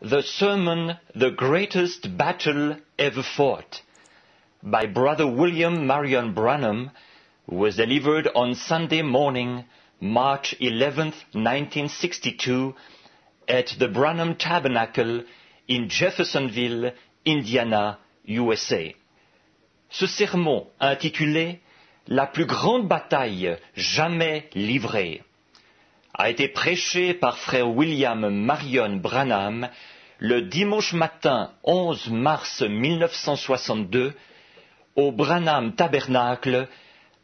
The sermon, The Greatest Battle Ever Fought, by Brother William Marion Branham, was delivered on Sunday morning, March 11th, 1962, at the Branham Tabernacle in Jeffersonville, Indiana, USA. Ce sermon, intitulé « La plus grande bataille jamais livrée », a été prêché par frère William Marion Branham le dimanche matin 11 mars 1962 au Branham Tabernacle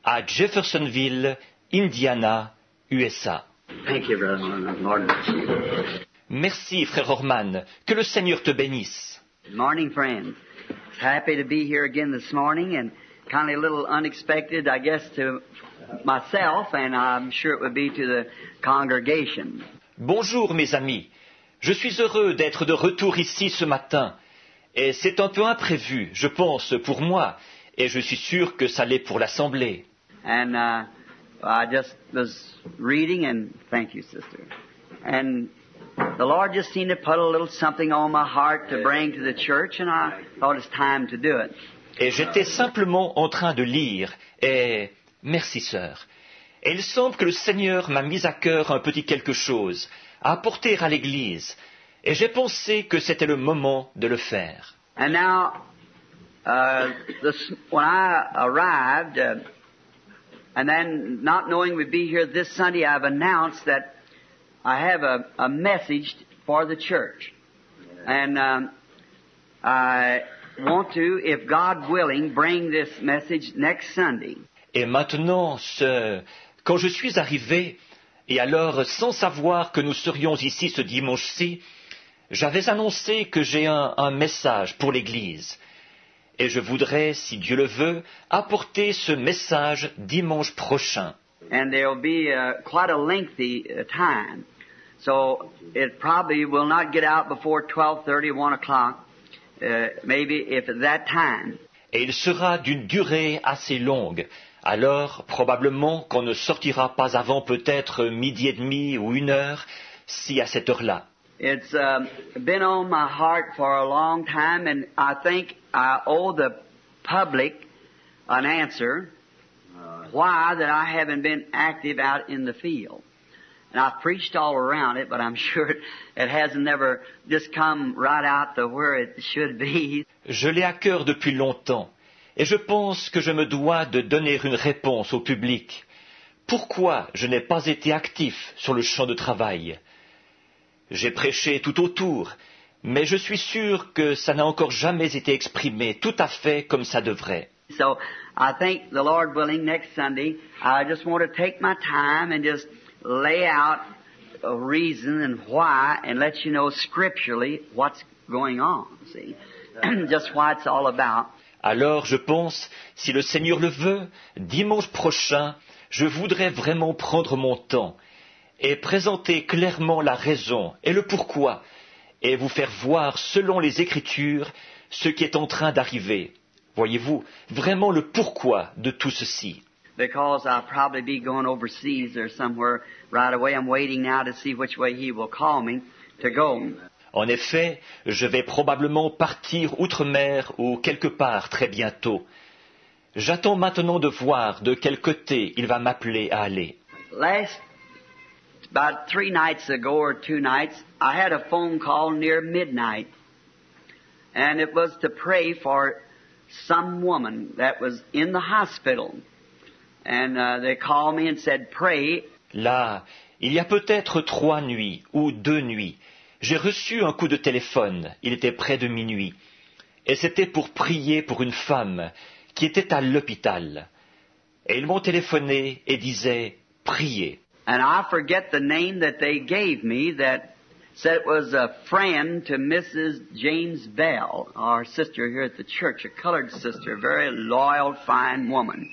à Jeffersonville, Indiana, USA. Thank you, Brother Lord bless you. Merci, frère Orman. Que le Seigneur te bénisse. Good morning, friends. Happy to be here again this morning, and kind of a little unexpected, I guess, to myself, and I'm sure it would be to the congregation. Bonjour, mes amis. Je suis heureux d'être de retour ici ce matin. Et c'est un peu imprévu, je pense, pour moi, et je suis sûr que ça l'est pour l'Assemblée. And I just was reading, and thank you, sister. And the Lord just seemed to put a little something on my heart to bring to the church, and I thought it's time to do it. Et j'étais simplement en train de lire, et merci, sœur. Et il semble que le Seigneur m'a mis à cœur un petit quelque chose à apporter à l'Église, et j'ai pensé que c'était le moment de le faire. And now, when I arrived, and then not knowing we'd be here this Sunday, I've announced that I have a message for the church. And I want to, if God willing, bring this message next Sunday. Et maintenant, quand je suis arrivé, et alors sans savoir que nous serions ici ce dimanche-ci, j'avais annoncé que j'ai un message pour l'Église. Et je voudrais, si Dieu le veut, apporter ce message dimanche prochain. And there will be quite a lengthy time. So it probably will not get out before 12:30, 1 o'clock, maybe if at that time. Et il sera d'une durée assez longue. Alors, probablement qu'on ne sortira pas avant peut-être 12:30 ou 1 heure, si à cette heure-là. It's been on my heart for a long time, and I think I owe the public an answer why that I haven't been active out in the field. And I've preached all around it, but I'm sure it hasn't never just come right out to where it should be. Je l'ai à cœur depuis longtemps, et je pense que je me dois de donner une réponse au public. Pourquoi je n'ai pas été actif sur le champ de travail? J'ai prêché tout autour, mais je suis sûr que ça n'a encore jamais été exprimé tout à fait comme ça devrait. So I think, the Lord willing, next Sunday, I just want to take my time and just lay out a reason and why, and let you know scripturally what's going on, see, just what it's all about. Alors, je pense, si le Seigneur le veut, dimanche prochain, je voudrais vraiment prendre mon temps et présenter clairement la raison et le pourquoi, et vous faire voir, selon les Écritures, ce qui est en train d'arriver. Voyez-vous, vraiment le pourquoi de tout ceci. Because I'll probably be going overseas or somewhere right away. I'm waiting now to see which way He will call me to go. En effet, je vais probablement partir outre-mer ou quelque part très bientôt. J'attends maintenant de voir de quel côté il va m'appeler à aller. About 3 nights ago or 2 nights, I had a phone call near midnight. And it was to pray for some woman that was in the hospital. And they called me and said, pray. Là, il y a peut-être 3 nuits ou 2 nuits, j'ai reçu un coup de téléphone, il était près de minuit, et c'était pour prier pour une femme qui était à l'hôpital. Et ils m'ont téléphoné et disaient, priez. And I forget the name that they gave me that said it was a friend to Mrs. James Bell, our sister here at the church, a colored sister, a very loyal, fine woman.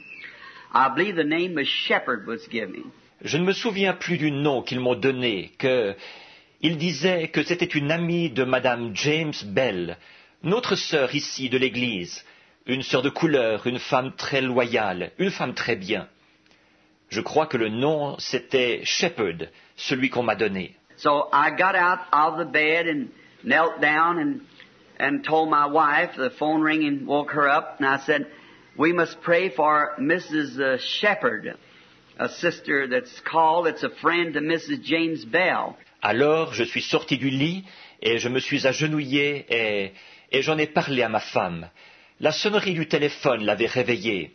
I believe the name was Shepherd was given. Je ne me souviens plus du nom qu'ils m'ont donné, ils disaient que c'était une amie de Madame James Bell, notre sœur ici de l'Église, une sœur de couleur, une femme très loyale, une femme très bien. Je crois que le nom c'était Shepherd, celui qu'on m'a donné. So I got out of the bed and knelt down and told my wife, the phone ringing woke her up, and I said, we must pray for Mrs. Shepherd, a sister that's called, it's a friend to Mrs. James Bell. Alors je suis sorti du lit et je me suis agenouillé et j'en ai parlé à ma femme. La sonnerie du téléphone l'avait réveillée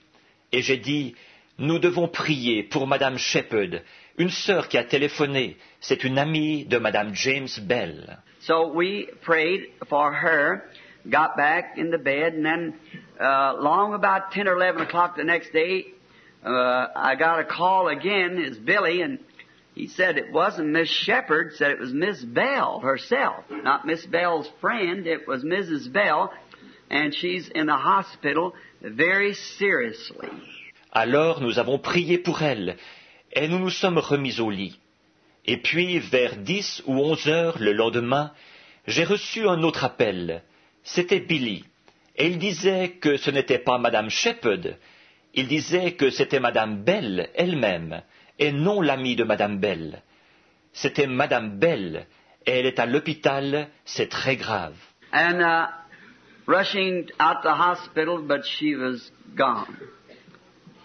et j'ai dit, nous devons prier pour Madame Shepherd, une sœur qui a téléphoné, c'est une amie de Madame James Bell. So we prayed for her, got back in the bed, and then long about 10 or 11 o'clock the next day, I got a call again. It's Billy, and he said it wasn't Miss Shepherd, said it was Miss Bell herself. Not Miss Bell's friend, it was Mrs. Bell, and she's in the hospital very seriously. Alors nous avons prié pour elle, et nous nous sommes remis au lit. Et puis, vers 10 ou 11 heures le lendemain, j'ai reçu un autre appel. C'était Billy, et il disait que ce n'était pas Madame Shepherd, il disait que c'était Madame Bell elle-même, et non l'amie de Madame Bell. C'était Madame Bell, et elle est à l'hôpital, c'est très grave. And rushing out the hospital, but she was gone.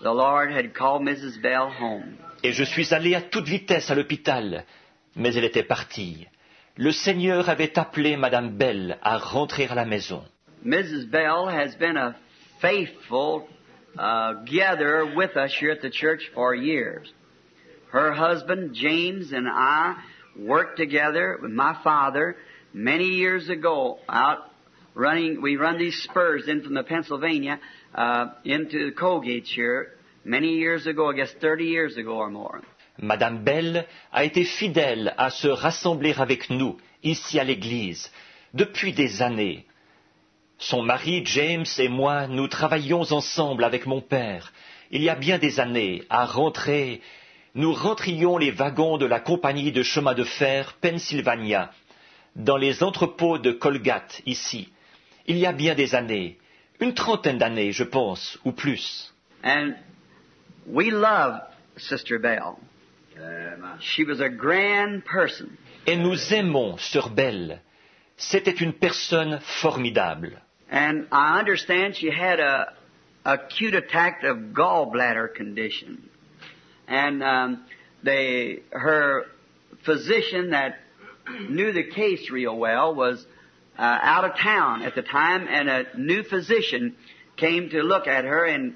The Lord had called Mrs. Bell home. Et je suis allé à toute vitesse à l'hôpital, mais elle était partie. Le Seigneur avait appelé Madame Bell à rentrer à la maison. Mrs. Bell has been a faithful gatherer with us here at the church for years. Her husband, James, and I worked together with my father many years ago out running. We run these spurs in from the Pennsylvania into Colgate here many years ago, I guess 30 years ago or more. Madame Bell a été fidèle à se rassembler avec nous, ici à l'église, depuis des années. Son mari, James, et moi, nous travaillions ensemble avec mon père, il y a bien des années, à rentrer. Nous rentrions les wagons de la compagnie de chemin de fer Pennsylvania, dans les entrepôts de Colgate, ici. Il y a bien des années, une trentaine d'années, je pense, ou plus. And we love Sister Bell. She was a grand person. Et nous aimons Sœur Bell. C'était une personne formidable. And I understand she had a acute attack of gallbladder condition. And her physician that knew the case real well was out of town at the time, and a new physician came to look at her and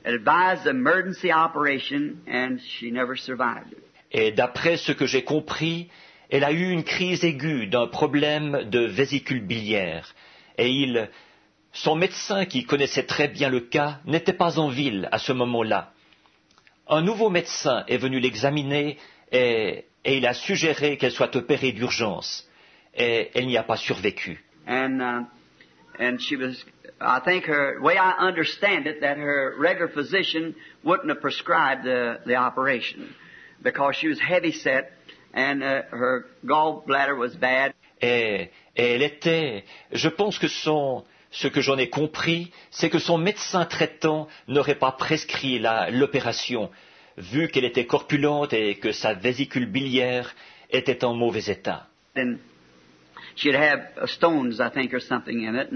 advised emergency operation, and she never survived it. Et d'après ce que j'ai compris, elle a eu une crise aiguë d'un problème de vésicule biliaire. Et son médecin, qui connaissait très bien le cas, n'était pas en ville à ce moment-là. Un nouveau médecin est venu l'examiner et il a suggéré qu'elle soit opérée d'urgence. Et elle n'y a pas survécu. And she was, I think the way I understand it, that her regular physician wouldn't have prescribed the operation because she was heavy set and her gallbladder was bad. Et elle était, je pense que ce que j'en ai compris, c'est que son médecin traitant n'aurait pas prescrit l'opération, vu qu'elle était corpulente et que sa vésicule biliaire était en mauvais état. And she'd have stones, I think, or something in it,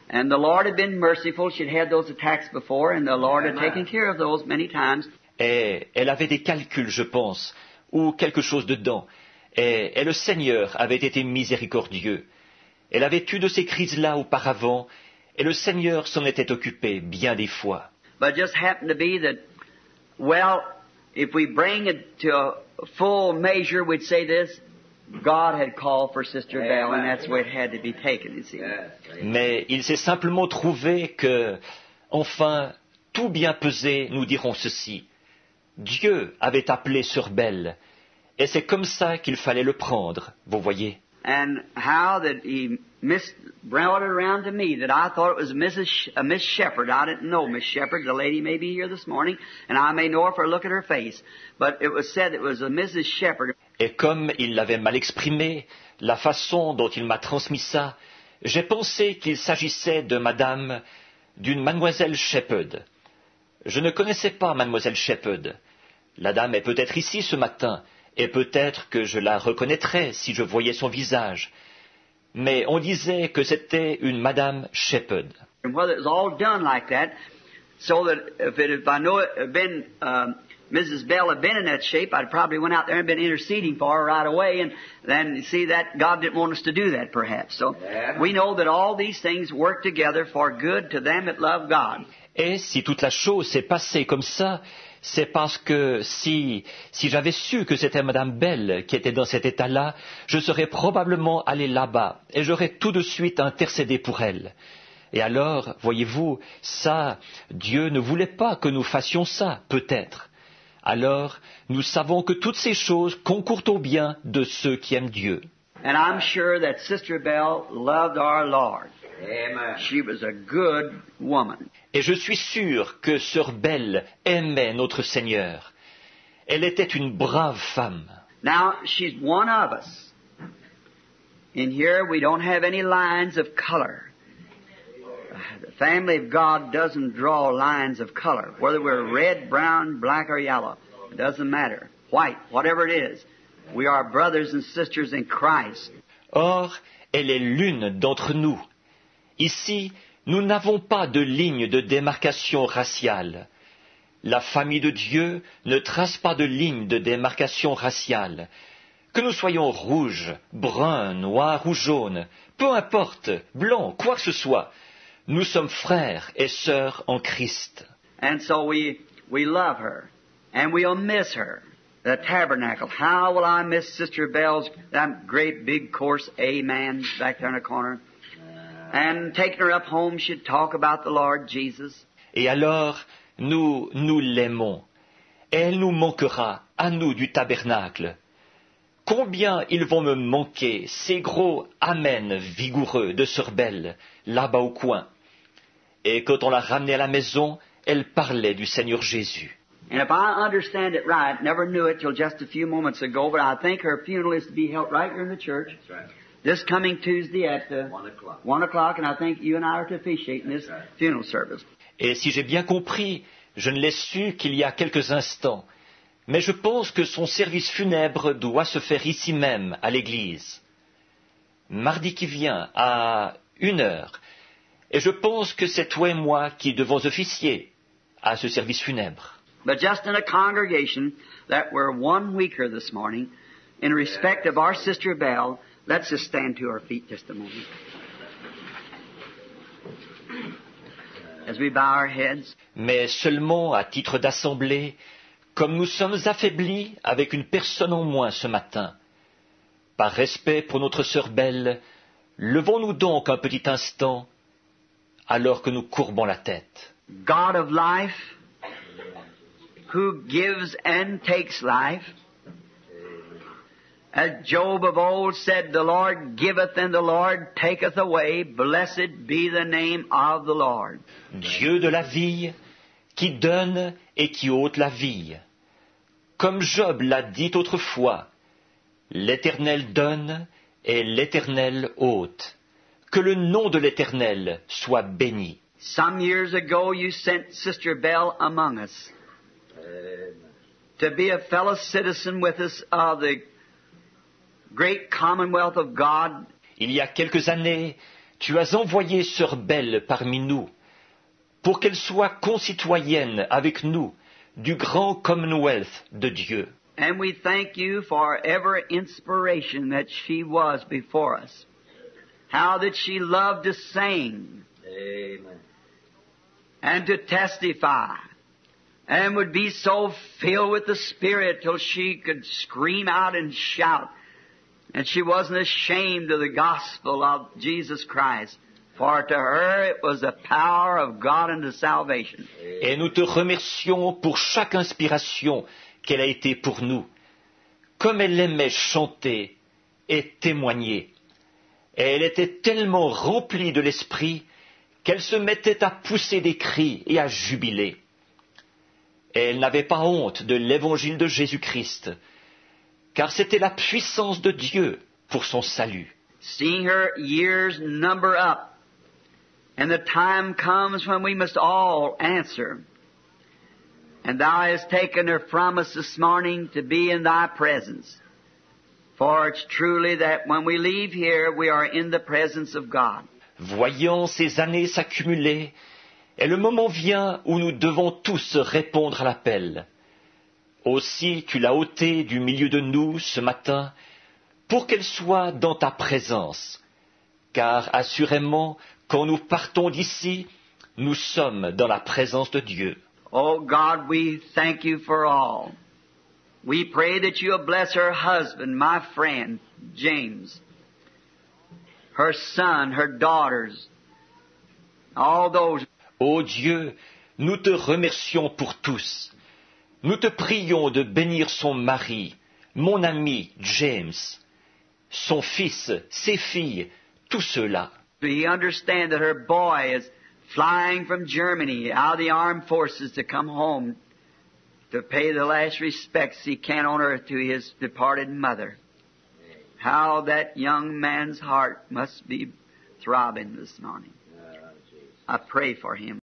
and the Lord had been merciful. She'd had those attacks before, and the Lord had taken care of those many times. Et elle avait des calculs, je pense, ou quelque chose dedans. Et le Seigneur avait été miséricordieux. Elle avait eu de ces crises-là auparavant, et le Seigneur s'en était occupé bien des fois. But it just happened to be that, well, if we bring it to a full measure, we'd say this: God had called for Sister Bell, and that's where it had to be taken, you see. Mais il s'est simplement trouvé que, enfin, tout bien pesé, nous dirons ceci: Dieu avait appelé Sœur Bell, et c'est comme ça qu'il fallait le prendre, vous voyez. And how that he brought it around to me that I thought it was Miss Shepherd. I didn't know Miss Shepherd. The lady may be here this morning, and I may know her for a look at her face. But it was said it was a Mrs. Shepherd. Et comme il l'avait mal exprimé, la façon dont il m'a transmis ça, j'ai pensé qu'il s'agissait d'une mademoiselle Shepherd. Je ne connaissais pas mademoiselle Shepherd. La dame est peut-être ici ce matin, et peut-être que je la reconnaîtrais si je voyais son visage. mais on disait que c'était une Madame Shepherd. And whether it was all done like that, so that if I know it had been Mrs. Bell had been in that shape, I'd probably went out there and been interceding for her right away, and then you see that God didn't want us to do that perhaps. So we know that all these things work together for good to them that love God. Et si toute la chose s'est passée comme ça, c'est parce que si j'avais su que c'était Madame Bell qui était dans cet état-là, je serais probablement allé là-bas et j'aurais tout de suite intercédé pour elle. Et alors, voyez-vous, ça, Dieu ne voulait pas que nous fassions ça, peut-être. Alors, nous savons que toutes ces choses concourent au bien de ceux qui aiment Dieu. And I'm sure that Sister Bell loved our Lord. Amen. She was a good woman. Et je suis sûr que Sœur Bell aimait notre Seigneur. Elle était une brave femme. Now, she's one of us. In here, we don't have any lines of color. The family of God doesn't draw lines of color, whether we're red, brown, black, or yellow. It doesn't matter. White, whatever it is. We are brothers and sisters in Christ. Or, elle est l'une d'entre nous. Ici, nous n'avons pas de ligne de démarcation raciale. La famille de Dieu ne trace pas de ligne de démarcation raciale. Que nous soyons rouges, bruns, noirs ou jaunes, peu importe, blancs, quoi que ce soit, nous sommes frères et sœurs en Christ. And so we love her, and we'll miss her. The tabernacle. How will I miss Sister Bell's that great big course amen back there in the corner? And taking her up home, she'd talk about the Lord Jesus. Et alors, nous l'aimons. Et elle nous manquera, à nous du tabernacle. Combien ils vont me manquer, ces gros amen vigoureux de Sœur Belle, là-bas au coin. Et quand on l'a ramenée à la maison, elle parlait du Seigneur Jésus. And if I understand it right, never knew it till just a few moments ago, but I think her funeral is to be held right here in the church. That's right. This coming Tuesday at 1 o'clock, and I think you and I are to officiate in this funeral service. Et si j'ai bien compris, je ne l'ai su qu'il y a quelques instants, mais je pense que son service funèbre doit se faire ici même, à l'église. Mardi qui vient, à 1h, et je pense que c'est toi et moi qui devons officier à ce service funèbre. But just in a congregation that we're one weaker this morning, in respect of our Sister Bell, let's just stand to our feet just a moment. As we bow our heads. Mais seulement à titre d'assemblée, comme nous sommes affaiblis avec une personne en moins ce matin. Par respect pour notre sœur Belle, levons-nous donc un petit instant, alors que nous courbons la tête. God of life, who gives and takes life. As Job of old said, the Lord giveth and the Lord taketh away. Blessed be the name of the Lord. Dieu de la vie, qui donne et qui ôte la vie. Comme Job l'a dit autrefois, l'Éternel donne et l'Éternel ôte. Que le nom de l'Éternel soit béni. Some years ago you sent Sister Bell among us. To be a fellow citizen with us of the great commonwealth of God. Il y a quelques années, tu as envoyé Sœur Belle parmi nous, pour qu'elle soit concitoyenne avec nous du grand commonwealth de Dieu. And we thank you for every inspiration that she was before us. How that she loved to sing. Amen. And to testify. And would be so filled with the Spirit till she could scream out and shout. And she wasn't ashamed of the gospel of Jesus Christ. For to her it was the power of God unto salvation. Et nous te remercions pour chaque inspiration qu'elle a été pour nous. Comme elle aimait chanter et témoigner. Et elle était tellement remplie de l'Esprit qu'elle se mettait à pousser des cris et à jubiler. Et elle n'avait pas honte de l'évangile de Jésus-Christ, car c'était la puissance de Dieu pour son salut. Seeing her years number up, and the time comes when we must all answer. And thou hast taken her from us this morning to be in thy presence. For it's truly that when we leave here, we are in the presence of God. Voyant ces années s'accumuler, et le moment vient où nous devons tous répondre à l'appel. Aussi tu l'as ôtée du milieu de nous ce matin, pour qu'elle soit dans ta présence. Car assurément, quand nous partons d'ici, nous sommes dans la présence de Dieu. Oh God, we thank you for all. We pray that you'll bless her husband, my friend, James, her son, her daughters, all those. Ô Dieu, nous te remercions pour tous. Nous te prions de bénir son mari, mon ami James, son fils, ses filles, tous ceux-là. We understand that her boy is flying from Germany out of the armed forces to come home to pay the last respects he can on earth to his departed mother. How that young man's heart must be throbbing this morning. I pray for him.